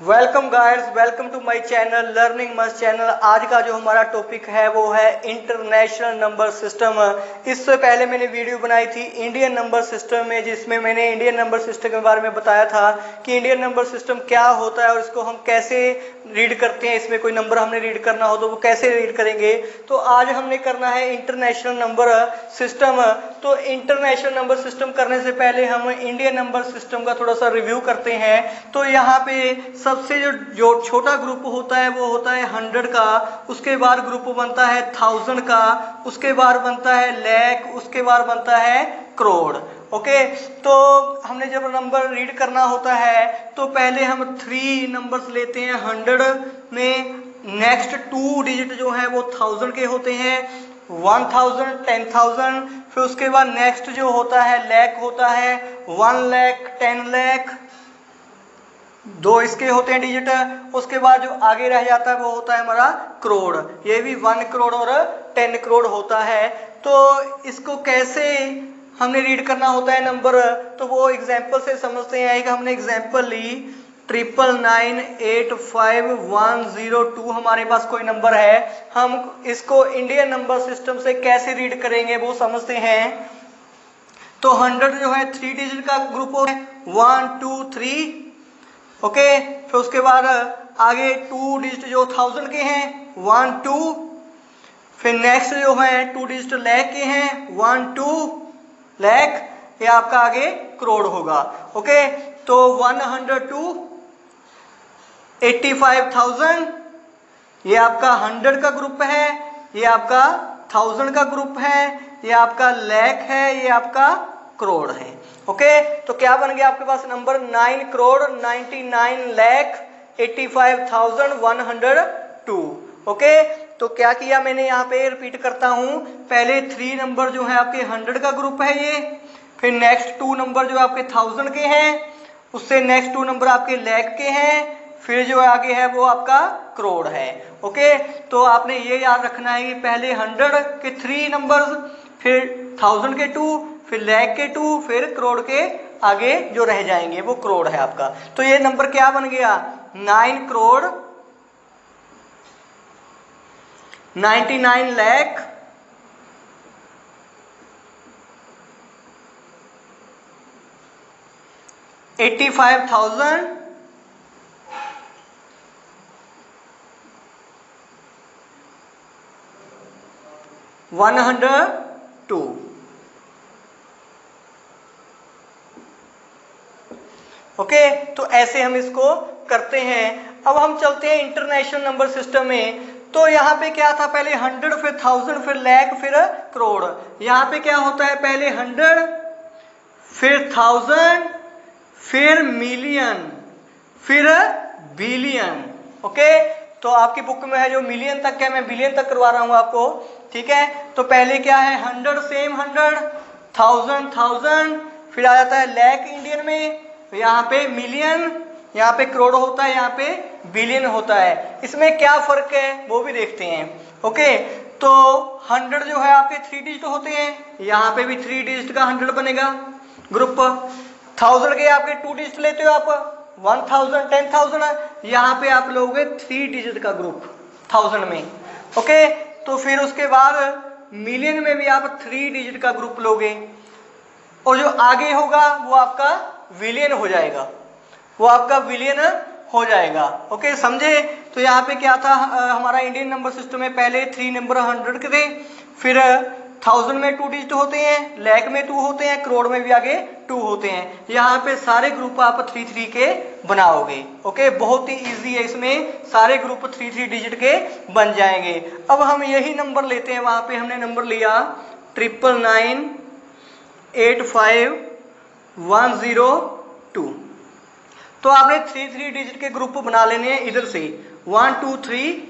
Welcome guys, welcome to my channel learning must channel. आज का जो हमारा टॉपिक है वो है इंटरनेशनल नंबर सिस्टम। इससे पहले मैंने वीडियो बनाई थी इंडियन नंबर सिस्टम में, जिसमें मैंने इंडियन नंबर सिस्टम के बारे में बताया था कि इंडियन नंबर सिस्टम क्या होता है और इसको हम कैसे रीड करते हैं। इसमें कोई नंबर हमने रीड करना हो तो वो कैसे रीड करेंगे। तो आज हमने करना है इंटरनेशनल नंबर सिस्टम। तो इंटरनेशनल नंबर सिस्टम करने से पहले हम इंडियन नंबर सिस्टम का थोड़ा सा रिव्यू करते हैं। तो यहाँ पे सबसे जो छोटा ग्रुप होता है वो होता है 100 का, उसके बाद ग्रुप बनता है 1000 का, उसके बाद बनता है लाख, उसके बाद बनता है करोड़। ओके, तो हमने जब नंबर रीड करना होता है तो पहले हम 3 नंबर्स लेते हैं 100 में। नेक्स्ट 2 डिजिट जो है वो 1000 के होते हैं, 1000, 10,000। फिर उसके बाद नेक्स्ट जो होता है लाख होता है, 1 लाख, 10 लाख, 2 इसके होते हैं डिजिट। उसके बाद जो आगे रह जाता है वो होता है हमारा करोड़। ये भी 1 करोड़ और 10 करोड़ होता है। तो इसको कैसे हमने रीड करना होता है नंबर, तो वो एग्जाम्पल से समझते हैं। कि हमने एग्जाम्पल ली 999855102, हमारे पास कोई नंबर है, हम इसको इंडियन नंबर सिस्टम से कैसे रीड करेंगे वो समझते हैं। तो 100 जो है 3 डिजिट का ग्रुप है, 1 2 3। ओके, फिर उसके बाद आगे 2 डिजिट जो 1000 के हैं, 1 2। फिर नेक्स्ट जो है 2 डिजिट लाख के हैं, 1 2 लाख। ये आपका आगे करोड़ होगा। ओके, तो 102 85,000 ये आपका 100 का ग्रुप है, ये आपका 1000 का ग्रुप है, ये आपका लाख है, ये आपका करोड़ है। ओके, तो क्या बन गया आपके पास नंबर 9 करोड़ 99,85,102। ओके, तो क्या किया मैंने यहाँ पे, रिपीट करता हूँ। पहले 3 नंबर जो है आपके 100 का ग्रुप है ये, फिर नेक्स्ट 2 नंबर जो आपके 1000 के हैं, उससे नेक्स्ट 2 नंबर आपके लाख के हैं, फिर जो आगे है वो आपका करोड़ है। ओके, तो आपने ये याद रखना है कि पहले 100 के 3 नंबर्स, फिर 1000 के 2, फिर लाख के 2, फिर करोड़ के आगे जो रह जाएंगे वो करोड़ है आपका। तो ये नंबर क्या बन गया, 9 करोड़ 99 लाख 85,102। ओके, तो ऐसे हम इसको करते हैं। अब हम चलते हैं इंटरनेशनल नंबर सिस्टम में। तो यहाँ पे क्या था, पहले 100, फिर 1000, फिर लाख, फिर करोड़। यहाँ पे क्या होता है, पहले 100, फिर 1000, फिर मिलियन, फिर बिलियन। ओके, तो आपकी बुक में है जो मिलियन तक है, मैं बिलियन तक करवा रहा हूँ आपको। ठीक है, तो पहले क्या है 100 सेम 100, 1000 1000, फिर आ जाता है लाख इंडियन में, यहाँ पे मिलियन, यहाँ पे करोड़ होता है, यहाँ पे बिलियन होता है। इसमें क्या फर्क है वो भी देखते हैं। ओके, तो 100 जो है आपके 3 डिजिट होते हैं, यहाँ पे भी 3 डिजिट का 100 बनेगा ग्रुप। 1000 के आपके 2 डिजिट लेते हो आप, 1000 10,000, यहाँ पे आप लोगे 3 डिजिट का ग्रुप 1000 में। ओके, तो फिर उसके बाद मिलियन में भी आप 3 डिजिट का ग्रुप लोगे, और जो आगे होगा वो आपका विलियन हो जाएगा, वो आपका विलियन हो जाएगा। ओके, समझे। तो यहाँ पे क्या था, हमारा इंडियन नंबर सिस्टम में पहले 3 नंबर 100 के थे, फिर 1000 में 2 डिजिट होते हैं, लाख में 2 होते हैं, करोड़ में भी आगे 2 होते हैं। यहाँ पे सारे ग्रुप आप 3 के बनाओगे। ओके, बहुत ही इजी है, इसमें सारे ग्रुप 3 डिजिट के बन जाएंगे। अब हम यही नंबर लेते हैं, वहां पे हमने नंबर लिया 99985,102। तो आपने 3 डिजिट के ग्रुप बना लेने हैं इधर से, 1 2 3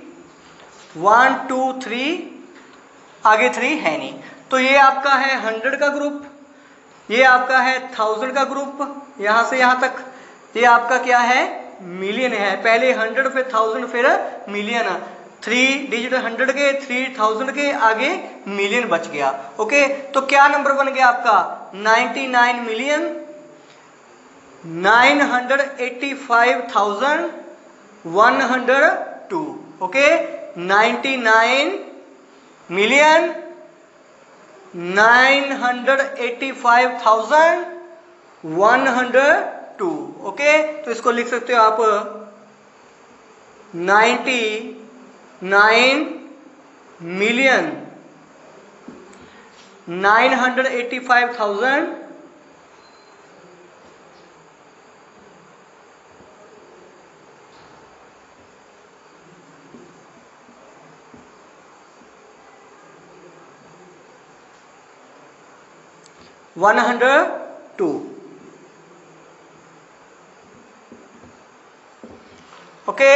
1 2 3, आगे 3 है नहीं। तो ये आपका है 100 का ग्रुप, ये आपका है 1000 का ग्रुप, यहां से यहां तक। ये आपका क्या है, मिलियन है। पहले 100, फिर 1000, फिर मिलियन। 3 डिजिट 100 के, 3000 के, आगे मिलियन बच गया। ओके, तो क्या नंबर बन गया आपका, 99,985,102। 102, ओके 99,985,102, ओके। तो इसको लिख सकते हो आप 99,985,000 102, ओके।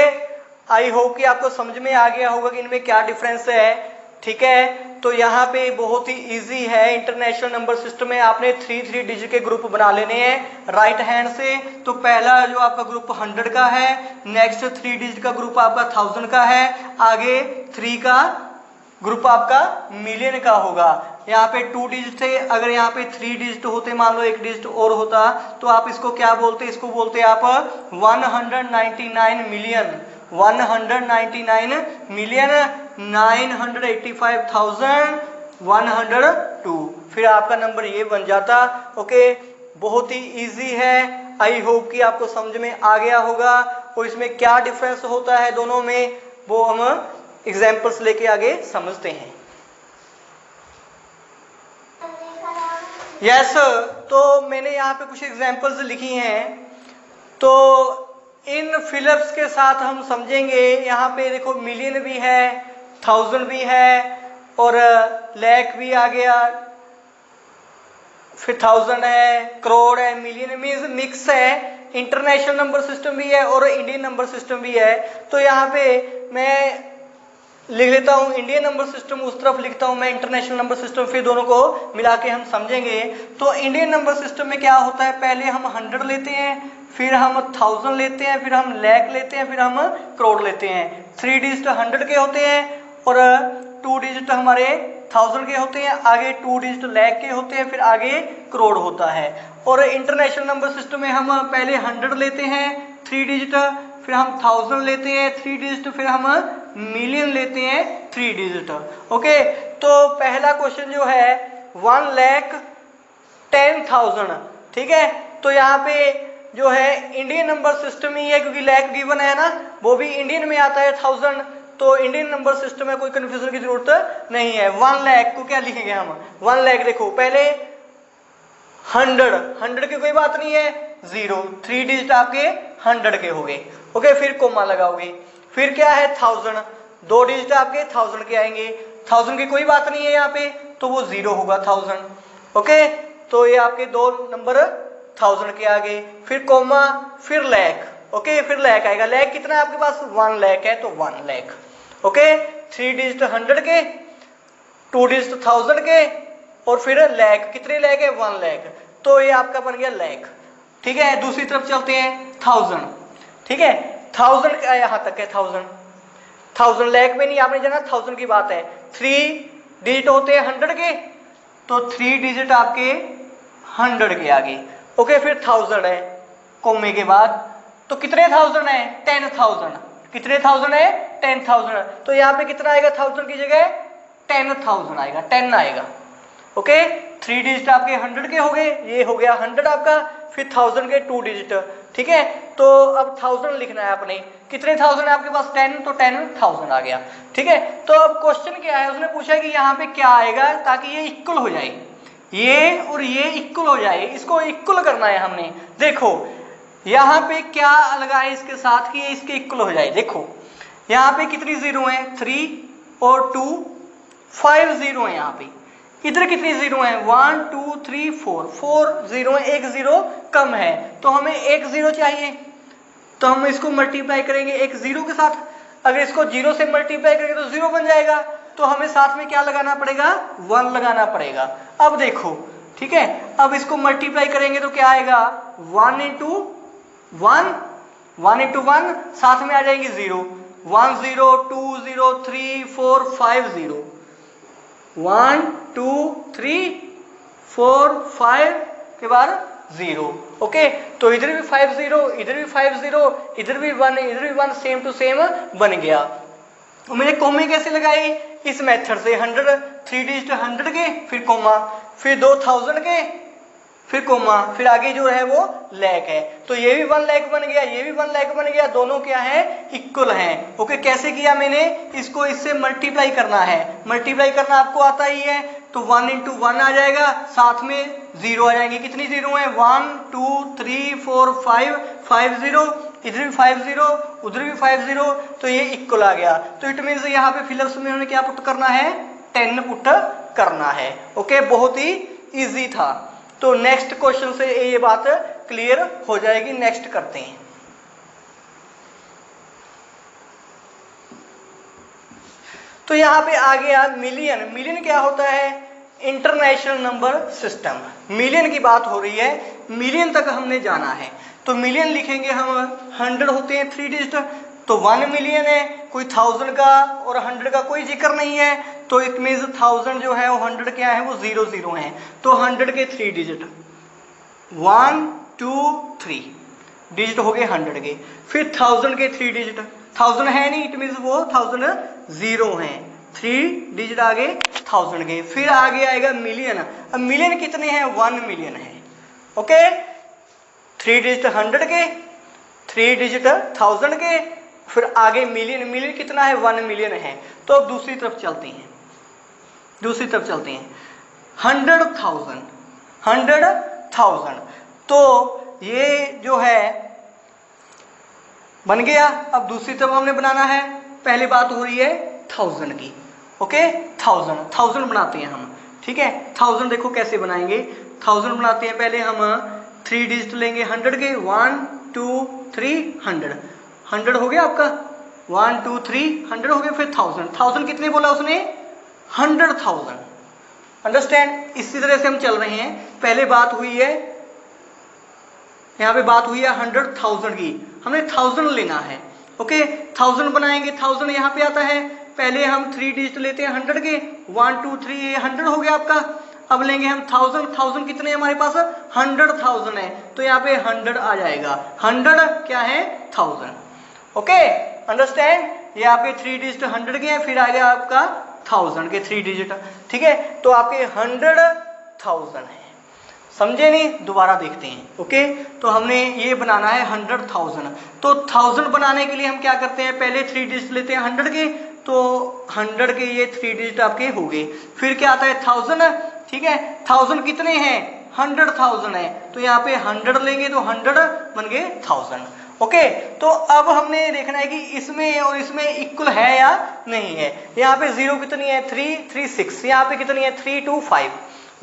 आई होप कि आपको समझ में आ गया होगा कि इनमें क्या डिफरेंस है, ठीक है। तो यहाँ पे बहुत ही इजी है। इंटरनेशनल नंबर सिस्टम में आपने 3 डिजिट के ग्रुप बना लेने हैं राइट हैंड से। तो पहला जो आपका ग्रुप 100 का है, नेक्स्ट 3 डिजिट का ग्रुप आपका 1000 का है, आगे 3 का ग्रुप आपका मिलियन का होगा। यहाँ पे 2 डिजिट थे, अगर यहाँ पे 3 डिजिट होते, मान लो 1 डिजिट और होता, तो आप इसको क्या बोलते, इसको बोलते आप 199 मिलियन, 985,102, फिर आपका नंबर ये बन जाता, ओके। बहुत ही इजी है। आई होप कि आपको समझ में आ गया होगा। और इसमें क्या डिफरेंस होता है दोनों में, वो हम एग्जाम्पल्स लेके आगे समझते हैं। यस तो मैंने यहाँ पे कुछ एग्जाम्पल्स लिखी हैं, तो इन फिलअप्स के साथ हम समझेंगे। यहाँ पे देखो मिलियन भी है, 1000 भी है, और लाख भी आ गया, फिर 1000 है, करोड़ है, मिलियन मीन्स मिक्स है। इंटरनेशनल नंबर सिस्टम भी है और इंडियन नंबर सिस्टम भी है। तो यहाँ पे मैं लिख लेता हूँ इंडियन नंबर सिस्टम, उस तरफ लिखता हूँ मैं इंटरनेशनल नंबर सिस्टम, फिर दोनों को मिला के हम समझेंगे। तो इंडियन नंबर सिस्टम में क्या होता है, पहले हम 100 लेते हैं, फिर हम 1000 लेते हैं, फिर हम लाख लेते हैं, फिर हम करोड़ लेते हैं। 3 डिजिट 100 के होते हैं और 2 डिजिट हमारे 1000 के होते हैं, आगे 2 डिजिट लाख के होते हैं, फिर आगे करोड़ होता है। और इंटरनेशनल नंबर सिस्टम में हम पहले 100 लेते हैं 3 डिजिट, फिर हम 1000 लेते हैं 3 डिजिट, फिर हम मिलियन लेते हैं 3 डिजिट, ओके। तो पहला क्वेश्चन जो है 1,10,000, ठीक है। तो यहाँ पे जो है इंडियन नंबर सिस्टम ही है, क्योंकि लाख गिवन है ना, वो भी इंडियन में आता है 1000, तो इंडियन नंबर सिस्टम में कोई कंफ्यूजन की जरूरत नहीं है। 1 लाख को क्या लिखेंगे हम, 1 लाख देखो पहले 100 की कोई बात नहीं है, 0, 3 डिजिट आपके 100 के हो गए, ओके। फिर कोमा लगाओगे, फिर क्या है 1000, 2 डिजिट आपके 1000 के आएंगे, 1000 की कोई बात नहीं है यहाँ पे, तो वो 0 होगा 1000, ओके। तो ये आपके 2 नंबर 1000 के आगे, फिर कोमा, फिर लाख, ओके, फिर लाख आएगा। लाख कितना है आपके पास, 1 लाख है, तो 1 लाख, ओके। 3 डिजिट 100 के, 2 डिजिट 1000 के, और फिर लाख, कितने लाख है, 1 लाख, तो ये आपका बन गया लाख, ठीक है। दूसरी तरफ चलते हैं 1000, ठीक है। 1000 का यहाँ तक है, 1000 लाख में नहीं आपने जाना, 1000 की बात है। 3 डिजिट होते हैं 100 के, तो 3 डिजिट आपके 100 के आगे, ओके। फिर 1000 है कोमे के बाद, तो कितने 1000 है, 10,000, कितने 1000 है, 10,000, तो यहाँ पे कितना आएगा, 1000 की जगह 10,000 आएगा, 10 आएगा, ओके। 3 डिजिट आपके 100 के हो गए, ये हो गया 100 आपका, फिर 1000 के 2 डिजिट, ठीक है। तो अब 1000 लिखना है आपने, कितने 1000 है आपके पास, 10, तो 10,000 आ गया, ठीक है। तो अब क्वेश्चन क्या है, उसने पूछा कि यहाँ पे क्या आएगा ताकि ये इक्वल हो जाए, ये और ये इक्वल हो जाए, इसको इक्वल करना है हमने। देखो यहाँ पे क्या लगाए इसके साथ कि ये इसके इक्वल हो जाए। देखो यहाँ पे कितनी जीरो है, 3 और 2, 5 जीरो है यहाँ पे। इधर कितनी जीरो है, 1 2 3 4 जीरो है, एक जीरो कम है, तो हमें एक जीरो चाहिए, तो हम इसको मल्टीप्लाई करेंगे एक जीरो के साथ। अगर इसको जीरो से मल्टीप्लाई करेंगे तो जीरो बन जाएगा, तो हमें साथ में क्या लगाना पड़ेगा, 1 लगाना पड़ेगा। अब देखो, ठीक है, अब इसको मल्टीप्लाई करेंगे तो क्या आएगा, 1 इंटू 1, 1 इंटू 1, साथ में आ जाएंगे जीरो, 1 0 2 0 3 4 5 0, 1 2 3 4 5 के बाद 0। ओके, तो इधर भी 5 0, इधर भी 5 0, इधर भी 1, इधर भी 1, सेम टू सेम बन गया। तो मैंने कोमे कैसे लगाई? इस मेथड से 100 3 डिजिट 100 के, फिर कोमा, फिर 2000 के, फिर कोमा, फिर आगे जो है वो लाख है। तो ये भी 1 लाख बन गया, ये भी 1 लाख बन गया, दोनों क्या है? इक्वल हैं। ओके, कैसे किया मैंने? इसको इससे मल्टीप्लाई करना है। मल्टीप्लाई करना आपको आता ही है, तो 1 into 1 आ जाएगा, साथ में 0 आ जाएंगे। कितनी 0 है? 1 2 3 4 5, 5 0, इधर भी 5 0, उधर भी 5 0, तो ये इक्वल आ गया। तो इट मीन्स यहाँ पे फिलअप्स में हमें क्या पुट करना है? 10 पुट करना है। ओके, बहुत ही इजी था। तो नेक्स्ट क्वेश्चन से ये बात क्लियर हो जाएगी। नेक्स्ट करते हैं। तो यहां पे आ गया मिलियन। मिलियन क्या होता है? International number system. मिलियन की बात हो रही है, मिलियन तक हमने जाना है। तो मिलियन लिखेंगे हम, 100 होते हैं 3 डिजिट, तो 1 मिलियन है। कोई 1000 का और 100 का कोई जिक्र नहीं है, तो इट मीन्स 1000 जो है वो 100 क्या है? वो 0 0 है। तो 100 के 3 डिजिट 1 2 3 डिजिट हो गए 100 के। फिर 1000 के 3 डिजिट, 1000 है नहीं, इट मीन्स वो 1000 0 है, 3 डिजिट आगे 1000 के। फिर आगे आएगा मिलियन। अब मिलियन कितने हैं? 1 मिलियन है। ओके, 3 डिजिट 100 के, 3 डिजिट 1000 के, फिर आगे मिलियन। मिलियन कितना है? 1 मिलियन है। तो अब दूसरी तरफ चलते हैं, दूसरी तरफ चलते हैं। 100,000, 100,000, तो ये जो है बन गया। अब दूसरी तरफ हमने बनाना है। पहले बात हो रही है 1000 की। ओके, 1000 बनाते हैं हम। ठीक है, 1000 देखो कैसे बनाएंगे। 1000 बनाते हैं, पहले हम 3 डिजिट लेंगे 100 के, 1 2 3 100, 100 हो गया आपका, 1 2 3 100 हो गया। फिर 1000 कितने बोला उसने? 100,000। अंडरस्टैंड? इसी तरह से हम चल रहे हैं। पहले बात हुई है, यहाँ पे बात हुई है 100,000 की, हमने 1000 लेना है। ओके, 1000 बनाएंगे। 1000 यहाँ पे आता है, पहले हम 3 डिजिट लेते हैं 100 के, 1 2 3, ये 100 हो गया आपका। अब लेंगे हम 1000 कितने हैं हमारे पास? 100,000 है, तो यहाँ पे 100 आ जाएगा। 100 क्या है? 1000। Okay, understand? यहाँ पे 3 डिजिट 100 के हैं, फिर आ गया आपका 1000 के 3 डिजिट। ठीक है, तो आपके 100,000 है। समझे नहीं? दोबारा देखते हैं। ओके, तो हमने ये बनाना है 100,000। तो 1000 बनाने के लिए हम क्या करते हैं? पहले 3 डिजिट लेते हैं 100 के, तो 100 के ये 3 डिजिट आपके हो गए। फिर क्या आता है? 1000। ठीक है, 1000 कितने हैं? 100,000 है, तो यहाँ पे 100 लेंगे, तो 100 बन गए 1000। ओके, तो अब हमने देखना है कि इसमें और इसमें इक्वल है या नहीं है। यहाँ पे 0 कितनी है? 3 3 6, यहाँ पे कितनी है? 3 2 5,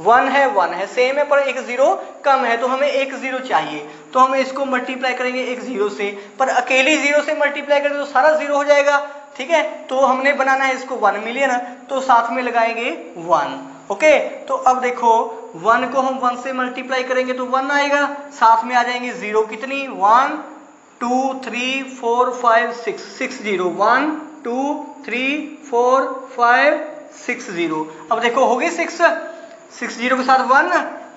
1 है 1 है, सेम है, पर एक 0 कम है, तो हमें एक 0 चाहिए। तो हम इसको मल्टीप्लाई करेंगे एक 0 से, पर अकेली 0 से मल्टीप्लाई करेंगे तो सारा 0 हो जाएगा। ठीक है, तो हमने बनाना है इसको 1 मिलियन, तो साथ में लगाएंगे 1। ओके, तो अब देखो 1 को हम 1 से मल्टीप्लाई करेंगे तो 1 आएगा, साथ में आ जाएंगे 0 कितनी? 1 2 3 4 5 6, 6 0, 1 2 3 4 5 6 0। अब देखो हो गए 6 0 के साथ 1,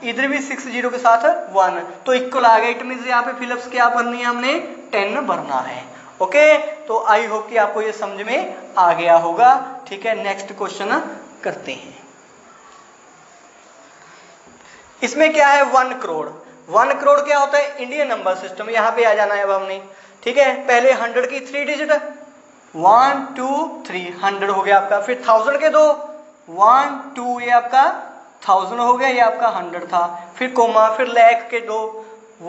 इधर भी 6 0 के साथ 1, तो इक्वल आ गया। इट मींस यहाँ पे फिलअप्स क्या भरनी है? हमने 10 भरना है। ओके, तो आई होप कि आपको ये समझ में आ गया होगा। ठीक है, नेक्स्ट क्वेश्चन करते हैं। इसमें क्या है? 1 करोड़। 1 करोड़ क्या होता है? Indian number system. यहाँ पे आ जाना है अब हमने। ठीक है, पहले 100 की 3 डिजिट, 1 2 3, 100 हो गया आपका। फिर 1000 के 2, 1 2, ये आपका 1000 हो गया, ये आपका 100 था। फिर कोमा, फिर लाख के 2,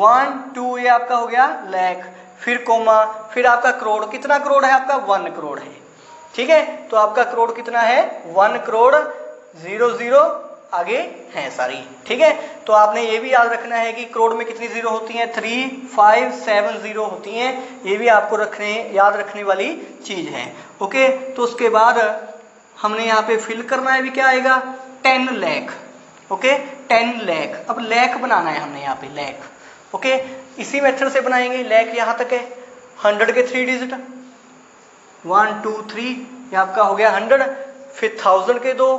1 2, ये आपका हो गया लाख। फिर कोमा, फिर आपका करोड़। कितना करोड़ है आपका? 1 करोड़ है। ठीक है, तो आपका करोड़ कितना है? 1 करोड़ 0 0 आगे हैं सारी। ठीक है, तो आपने ये भी याद रखना है कि करोड़ में कितनी 0 होती हैं? 3 5 7 0 होती हैं। ये भी आपको याद रखने वाली चीज है। ओके, तो उसके बाद हमने यहाँ पे फिल करना है भी, क्या आएगा? 10 लाख। ओके, 10 लाख। अब लाख बनाना है हमने यहाँ पे, लाख। ओके, इसी मेथड से बनाएंगे। लाख यहाँ तक है, 100 के 3 डिजिट, 1 2 3, ये आपका हो गया 100। फिर 1000 के 2,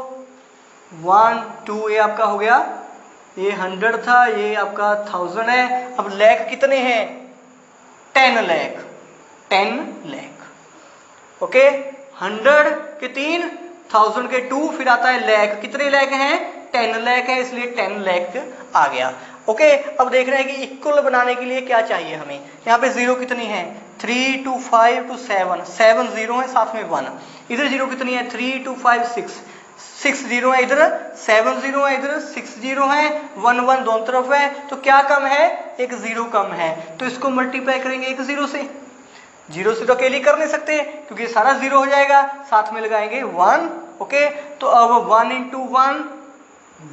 1 2, ये आपका हो गया ये 100 था, ये आपका 1000 है। अब लैख कितने हैं? 10 लाख, 10 लाख। ओके, 100 के 3, 1000 के 2, फिर आता है लैख। कितने लैख हैं? 10 लाख है, इसलिए 10 लाख आ गया। ओके, अब देख रहे हैं कि इक्वल बनाने के लिए क्या चाहिए हमें। यहाँ पे जीरो कितनी है? 3 2 5 2 7, 7 जीरो है, साथ में 1। इधर जीरो कितनी है? 3 2 5 6, 6 जीरो है, इधर 7 जीरो है, इधर 6 जीरो है, 1 1 दोनों तरफ है। तो क्या कम है? एक जीरो कम है। तो इसको मल्टीप्लाई करेंगे एक जीरो से। जीरो से तो अकेले कर नहीं सकते क्योंकि सारा जीरो हो जाएगा, साथ में लगाएंगे 1। ओके, तो अब 1 इंटू 1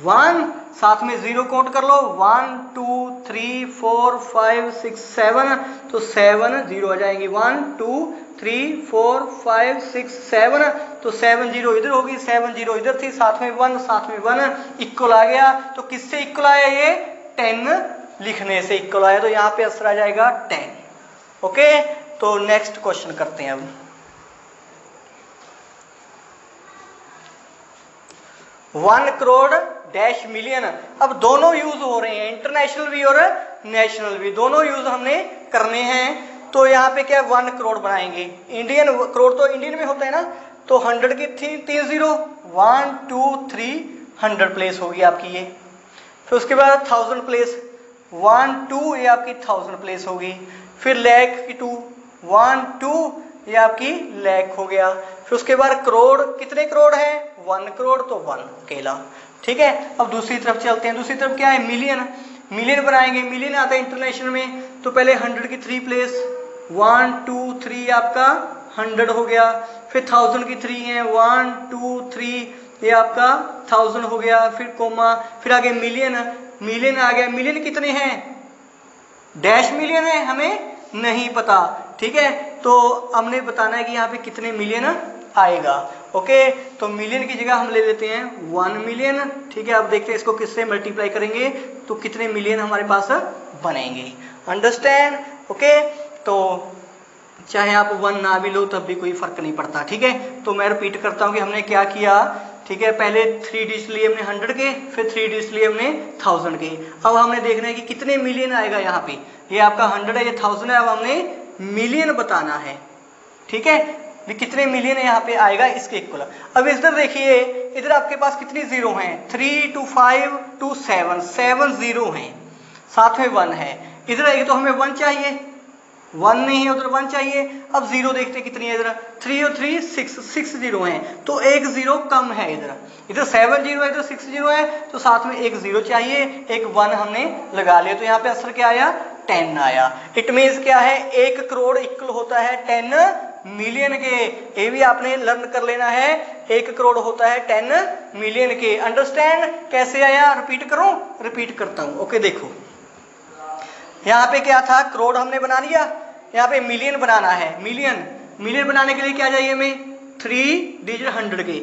1, साथ में जीरो काउंट कर लो, 1 2 3 4 5 6 7, तो 7 जीरो आ जाएंगी। 1 2 3 4 5 6 7, तो 7 जीरो इधर होगी, 7 जीरो इधर थी, साथ में 1, साथ में 1, इक्वल आ गया। तो किससे इक्वल आया? ये 10 लिखने से इक्वल आया। तो यहाँ पे आंसर आ जाएगा 10। ओके, तो नेक्स्ट क्वेश्चन करते हैं अब। 1 करोड़ डैश मिलियन। अब दोनों यूज हो रहे हैं, इंटरनेशनल भी और नेशनल भी, दोनों यूज हमने करने हैं। तो यहाँ पे क्या 1 करोड़ बनाएंगे। इंडियन करोड़ तो इंडियन में होता है ना, तो 100 की 3 जीरो, 1 2 3 100 प्लेस होगी आपकी ये। फिर उसके बाद 1000 प्लेस, 1 2 ये आपकी 1000 प्लेस होगी। फिर लैख की 2, 1 2 ये आपकी लैख हो गया। फिर उसके बाद करोड़, कितने करोड़ है? 1 करोड़, तो 1 अकेला। ठीक है, अब दूसरी तरफ चलते हैं। दूसरी तरफ क्या है? मिलियन। मिलियन बनाएंगे। मिलियन आता है इंटरनेशनल में, तो पहले 100 की 3 प्लेस, 1 2 3 आपका 100 हो गया। फिर 1000 की 3 है, 1 2 3 ये आपका 1000 हो गया। फिर कोमा, फिर आगे मिलियन। मिलियन आ गया। मिलियन कितने हैं? डैश मिलियन है, हमें नहीं पता। ठीक है, तो हमने बताना है कि यहाँ पे कितने मिलियन आएगा। ओके, तो मिलियन की जगह हम ले लेते हैं 1 मिलियन। ठीक है, अब देखते हैं इसको किससे मल्टीप्लाई करेंगे तो कितने मिलियन हमारे पास बनेंगे। अंडरस्टैंड? ओके, तो चाहे आप 1 ना भी लो तब भी कोई फर्क नहीं पड़ता। ठीक है, तो मैं रिपीट करता हूँ कि हमने क्या किया। ठीक है, पहले 3 डिजिट लिए हमने 100 के, फिर 3 डिजिट लिए हमने 1000 के। अब हमने देखना है कि कितने मिलियन आएगा यहाँ पे। ये आपका 100 है, ये 1000 है, अब हमने मिलियन बताना है। ठीक है, कितने मिलियन यहाँ पे आएगा इसके इक्वल। अब इधर देखिए, इधर आपके पास कितनी जीरो हैं? 3 2 5 2 7, 7 जीरो हैं, साथ में 1 है। इधर आएगी तो हमें 1 चाहिए, 1 नहीं है, उधर 1 चाहिए। अब जीरो देखते कितनी है, इधर 3 और 3 6 जीरो हैं, तो एक जीरो कम है। इधर 7 जीरो है, इधर 6 जीरो है, तो साथ में एक जीरो चाहिए, एक 1 हमने लगा लिया। तो यहाँ पे आंसर क्या आया? 10 आया। इट मीन्स क्या है? 1 करोड़ इक्वल होता है 10 मिलियन के। ये भी आपने लर्न कर लेना है, 1 करोड़ होता है 10 मिलियन के। अंडरस्टैंड? कैसे आया? रिपीट करूं? रिपीट करता हूं। ओके, देखो यहाँ पे क्या था? करोड़ हमने बना लिया, यहाँ पे मिलियन बनाना है। मिलियन बनाने के लिए क्या चाहिए हमें? 3 डिजिट 100 के,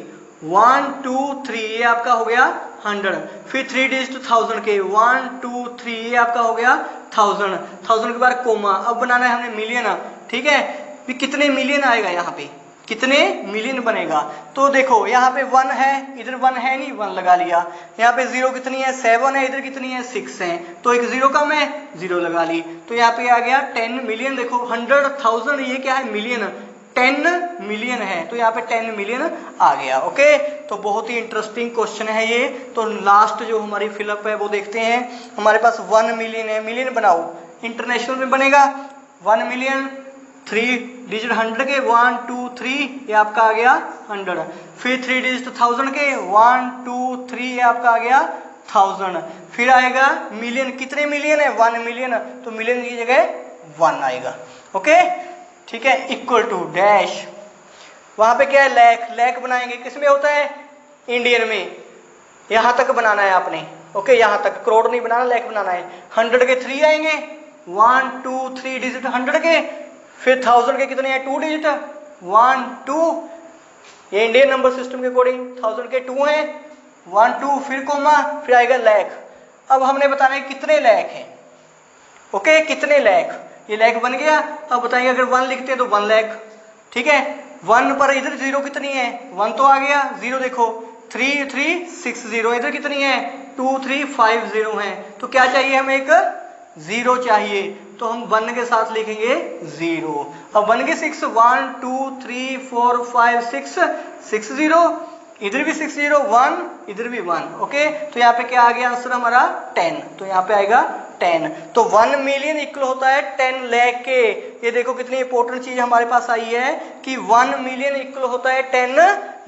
1 2 3 ये आपका हो गया 100। फिर 3 डिजिट 1000 के, 1 2 3 ये आपका हो गया 1000 के बाद कोमा। अब बनाना है हमने मिलियन। ठीक है, फिर कितने मिलियन आएगा यहाँ पे? कितने मिलियन बनेगा? तो देखो यहाँ पे 1 है, इधर 1 है नहीं, 1 लगा लिया। यहाँ पे जीरो कितनी है? 7 है, इधर कितनी है? 6 है, तो एक जीरो कम है, जीरो लगा ली। तो यहाँ पे आ गया 10 मिलियन। देखो 100,000 ये क्या है? मिलियन। 10 मिलियन है, तो यहाँ पे 10 मिलियन आ गया। ओके, तो बहुत ही इंटरेस्टिंग क्वेश्चन है ये। तो लास्ट जो हमारी फिलअप है वो देखते हैं। हमारे पास 1 मिलियन है, मिलियन बनाओ, इंटरनेशनल में बनेगा 1 मिलियन। 3 डिजिट 100 के, 1 2 3 ये आपका आ गया 100। फिर 3 डिजिट 1000 के, 1 2 3 ये आपका आ गया 1000। फिर आएगा मिलियन। कितने मिलियन है? 1 मिलियन, तो मिलियन की जगह 1 आएगा। ओके, ठीक है, इक्वल टू डैश। वहां पे क्या है? लैख। लैख बनाएंगे, किसमें होता है? इंडियन में। यहां तक बनाना है आपने। ओके, यहां तक, करोड़ नहीं बनाना, लैख बनाना है। 100 के 3 आएंगे, 1 2 3 डिजिट 100 के। फिर 1000 के कितने हैं? 2 डिजिट, 1 2, ये इंडियन नंबर सिस्टम के अकॉर्डिंग 1000 के 2 हैं, 1 2, फिर कोमा, फिर आएगा लैख। अब हमने बताना है कितने लैख हैं। ओके, कितने लैख? ये लैख बन गया। अब बताएंगे अगर 1 लिखते हैं तो 1 लैख। ठीक है, 1 पर इधर जीरो कितनी है? 1 तो आ गया, जीरो देखो 3360, इधर कितनी है 2350 है, तो क्या चाहिए हमें एक 0 चाहिए, तो हम 1 के साथ लिखेंगे 0। अब 1 के 6 1 2 3 4 5 6 60, इधर भी 60 1, इधर भी 1। ओके, तो यहाँ पे क्या आ गया आंसर हमारा 10, तो यहाँ पे आएगा 10। तो 1 मिलियन इक्वल होता है 10 लाख के। ये देखो कितनी इंपॉर्टेंट चीज हमारे पास आई है कि 1 मिलियन इक्वल होता है 10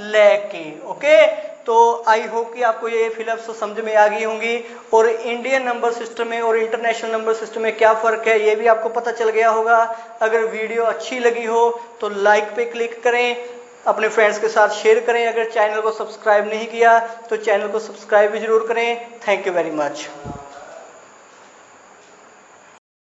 लाख के। ओके, तो आई होप कि आपको ये फिलअप्स समझ में आ गई होंगी और इंडियन नंबर सिस्टम में और इंटरनेशनल नंबर सिस्टम में क्या फ़र्क है ये भी आपको पता चल गया होगा। अगर वीडियो अच्छी लगी हो तो लाइक पे क्लिक करें, अपने फ्रेंड्स के साथ शेयर करें। अगर चैनल को सब्सक्राइब नहीं किया तो चैनल को सब्सक्राइब भी जरूर करें। Thank you very much.